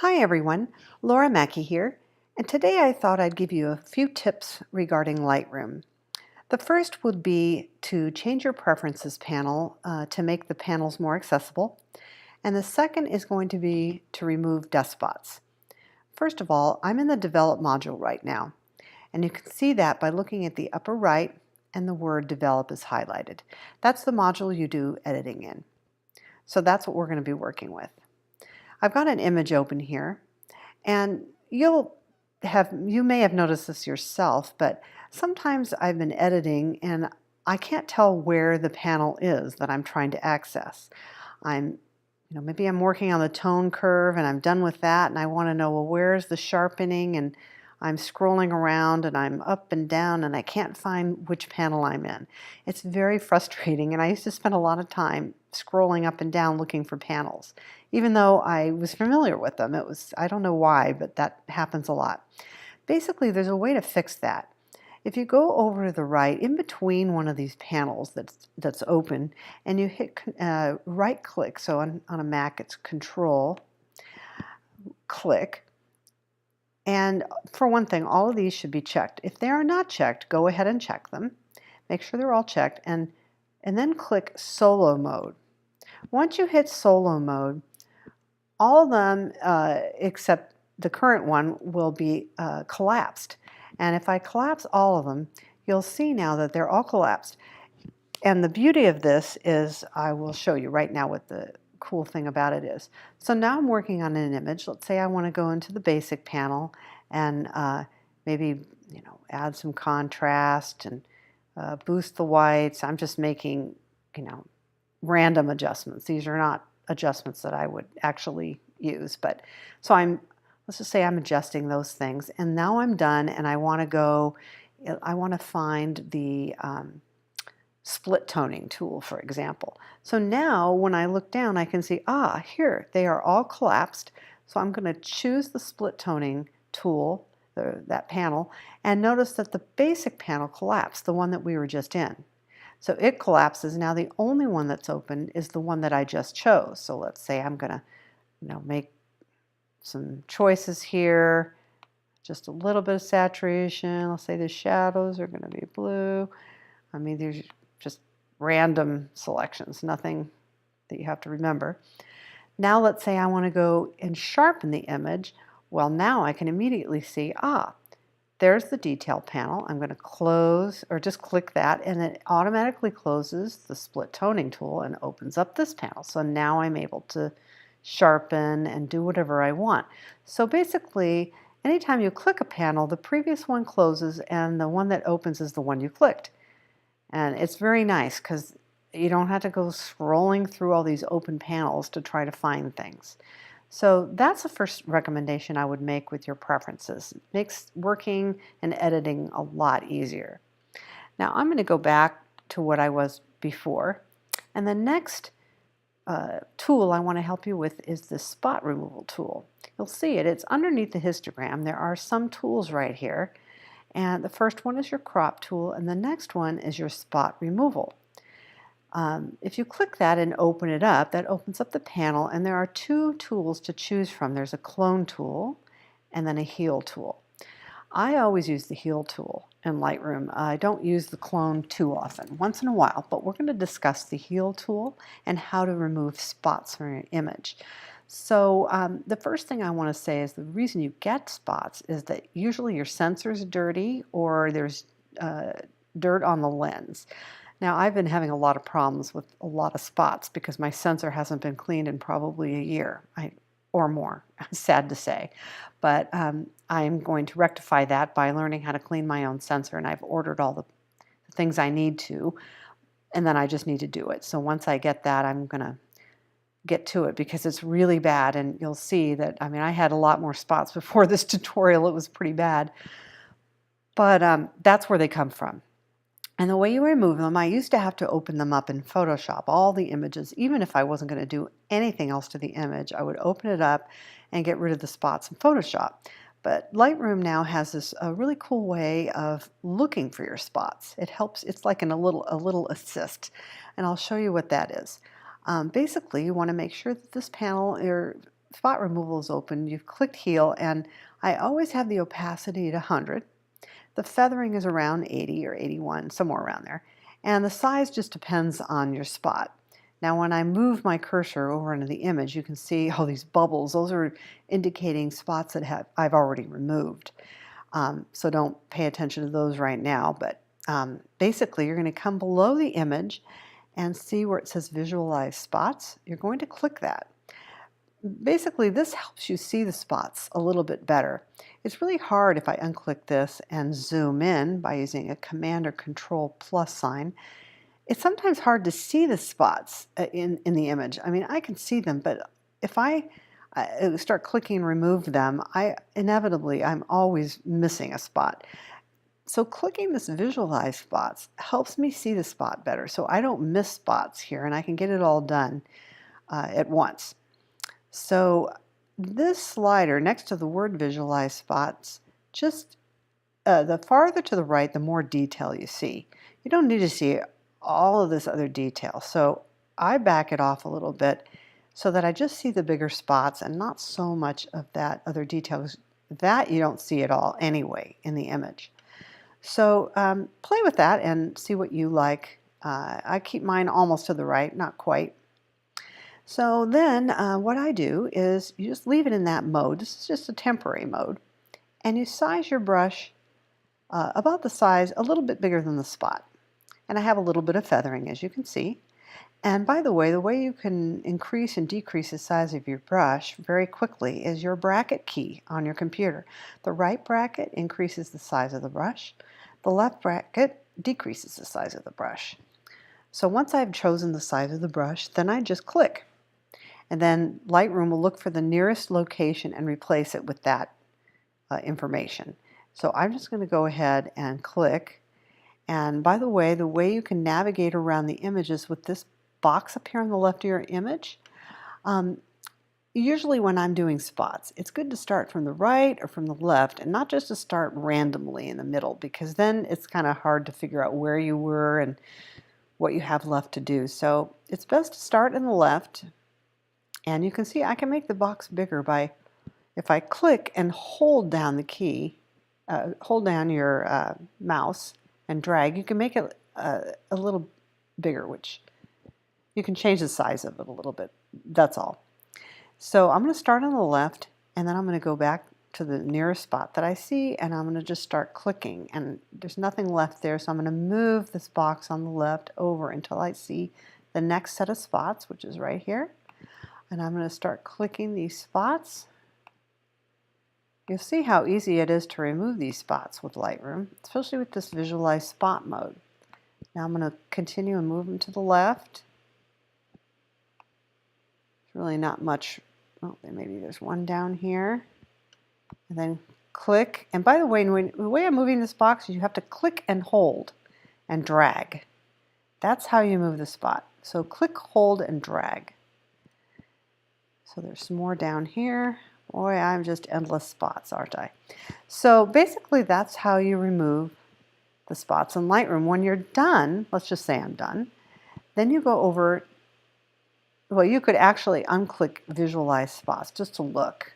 Hi everyone, Laura Mackey here, and today I thought I'd give you a few tips regarding Lightroom. The first would be to change your preferences panel to make the panels more accessible, and the second is going to be to remove dust spots. First of all, I'm in the Develop module right now, and you can see that by looking at the upper right and the word Develop is highlighted. That's the module you do editing in. So that's what we're going to be working with. I've got an image open here, and you may have noticed this yourself, but sometimes I've been editing and I can't tell where the panel is that I'm trying to access. Maybe I'm working on the tone curve and I'm done with that and I want to know, well, where's the sharpening, and I'm scrolling around and I'm up and down and I can't find which panel I'm in. It's very frustrating, and I used to spend a lot of time scrolling up and down looking for panels. Even though I was familiar with them, I don't know why, but that happens a lot. Basically, there's a way to fix that. If you go over to the right, in between one of these panels that's open, and you hit right click, so on a Mac it's Control, click, and for one thing, all of these should be checked. If they are not checked, go ahead and check them. Make sure they're all checked, and then click Solo Mode. Once you hit Solo Mode, all of them except the current one will be collapsed. And if I collapse all of them, you'll see now that they're all collapsed. And the beauty of this is, I will show you right now what the cool thing about it is. So now I'm working on an image. Let's say I want to go into the basic panel and maybe add some contrast and boost the whites. I'm just making random adjustments. These are not adjustments that I would actually use, but so let's just say I'm adjusting those things, and now I'm done, and I want to find the split toning tool, for example. So now when I look down, I can see, here, they are all collapsed. So I'm going to choose the split toning tool, that panel, and notice that the basic panel collapsed, the one that we were just in. So it collapses. Now the only one that's open is the one that I just chose. So let's say I'm going to make some choices here, just a little bit of saturation. Let's say the shadows are going to be blue. I mean, these are just random selections, nothing that you have to remember. Now let's say I want to go and sharpen the image. Well, now I can immediately see, there's the detail panel. I'm going to close, or just click that, and it automatically closes the split toning tool and opens up this panel. So now I'm able to sharpen and do whatever I want. So basically, anytime you click a panel, the previous one closes and the one that opens is the one you clicked. And it's very nice because you don't have to go scrolling through all these open panels to try to find things. So that's the first recommendation I would make with your preferences. It makes working and editing a lot easier. Now I'm going to go back to what I was before, and the next tool I want to help you with is the spot removal tool. You'll see it's underneath the histogram. There are some tools right here, and the first one is your crop tool, and the next one is your spot removal. If you click that and open it up, that opens up the panel, and there are two tools to choose from. There's a clone tool and then a heal tool. I always use the heal tool in Lightroom. I don't use the clone too often, once in a while, but we're going to discuss the heal tool and how to remove spots from your image. So the first thing I want to say is the reason you get spots is that usually your sensor is dirty or there's dirt on the lens. Now, I've been having a lot of problems with a lot of spots because my sensor hasn't been cleaned in probably a year or more, sad to say. But I'm going to rectify that by learning how to clean my own sensor, and I've ordered all the things I need to, and then I just need to do it. So once I get that, I'm going to get to it because it's really bad, and you'll see that, I had a lot more spots before this tutorial. It was pretty bad. But that's where they come from. And the way you remove them, I used to have to open them up in Photoshop, all the images. Even if I wasn't going to do anything else to the image, I would open it up and get rid of the spots in Photoshop. But Lightroom now has this really cool way of looking for your spots. It helps, it's like a little assist, and I'll show you what that is. Basically, you want to make sure that this panel spot removal is open, you've clicked heal, and I always have the opacity at 100. The feathering is around 80 or 81, somewhere around there. And the size just depends on your spot. Now when I move my cursor over into the image, you can see all these bubbles. Those are indicating spots that I've already removed. So don't pay attention to those right now, but basically you're going to come below the image and see where it says visualize spots. You're going to click that. Basically, this helps you see the spots a little bit better. It's really hard if I unclick this and zoom in by using a Command or Control plus sign. It's sometimes hard to see the spots in the image. I mean, I can see them, but if I start clicking and remove them, I'm always missing a spot. So clicking this Visualize Spots helps me see the spot better, so I don't miss spots here, and I can get it all done at once. So this slider next to the word Visualize Spots, just the farther to the right, the more detail you see. You don't need to see all of this other detail. So I back it off a little bit so that I just see the bigger spots and not so much of that other detail. That you don't see at all anyway in the image. So play with that and see what you like. I keep mine almost to the right, not quite. So then what I do is you just leave it in that mode. This is just a temporary mode. And you size your brush about the size, a little bit bigger than the spot. And I have a little bit of feathering, as you can see. And by the way you can increase and decrease the size of your brush very quickly is your bracket key on your computer. The right bracket increases the size of the brush. The left bracket decreases the size of the brush. So once I've chosen the size of the brush, then I just click. And then Lightroom will look for the nearest location and replace it with that information. So I'm just going to go ahead and click. And by the way you can navigate around the images with this box up here on the left of your image. Usually when I'm doing spots, it's good to start from the right or from the left and not just to start randomly in the middle, because then it's kind of hard to figure out where you were and what you have left to do. So it's best to start in the left. And you can see I can make the box bigger by, if I click and hold down the key, hold down your mouse and drag, you can make it a little bigger, which you can change the size of it a little bit. That's all. So I'm going to start on the left, and then I'm going to go back to the nearest spot that I see, and I'm going to just start clicking. And there's nothing left there, so I'm going to move this box on the left over until I see the next set of spots, which is right here. And I'm going to start clicking these spots. You'll see how easy it is to remove these spots with Lightroom, especially with this Visualize Spot mode. Now I'm going to continue and move them to the left. There's really not much. Oh, maybe there's one down here. And then click. And by the way, the way I'm moving this box is you have to click and hold and drag. That's how you move the spot. So click, hold, and drag. So there's some more down here. Boy, I'm just endless spots, aren't I? So basically that's how you remove the spots in Lightroom. When you're done, let's just say I'm done, then you go over, well, you could actually unclick Visualize Spots just to look.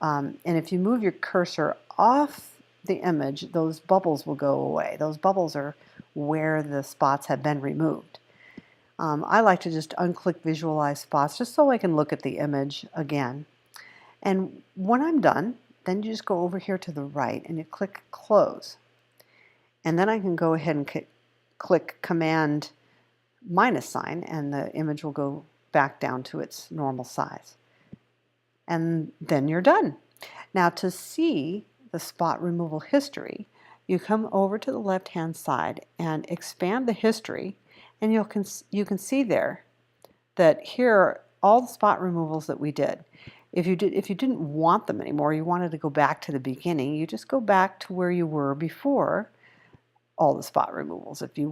And if you move your cursor off the image, those bubbles will go away. Those bubbles are where the spots have been removed. I like to just unclick Visualize Spots just so I can look at the image again. And when I'm done, then you just go over here to the right and you click Close. And then I can go ahead and click Command minus sign, and the image will go back down to its normal size. And then you're done. Now to see the spot removal history, you come over to the left-hand side and expand the history, and you can see there that here are all the spot removals that we did. If you didn't want them anymore, you wanted to go back to the beginning, you just go back to where you were before all the spot removals. If you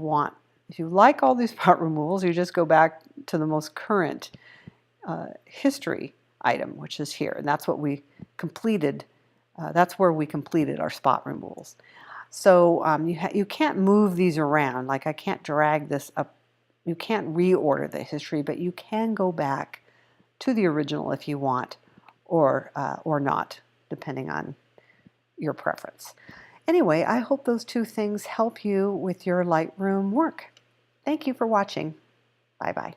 like all these spot removals, you just go back to the most current history item, which is here, and that's what we completed. That's where we completed our spot removals. So you can't move these around. Like I can't drag this up. You can't reorder the history, but you can go back to the original if you want, or not, depending on your preference. Anyway, I hope those two things help you with your Lightroom work. Thank you for watching. Bye-bye.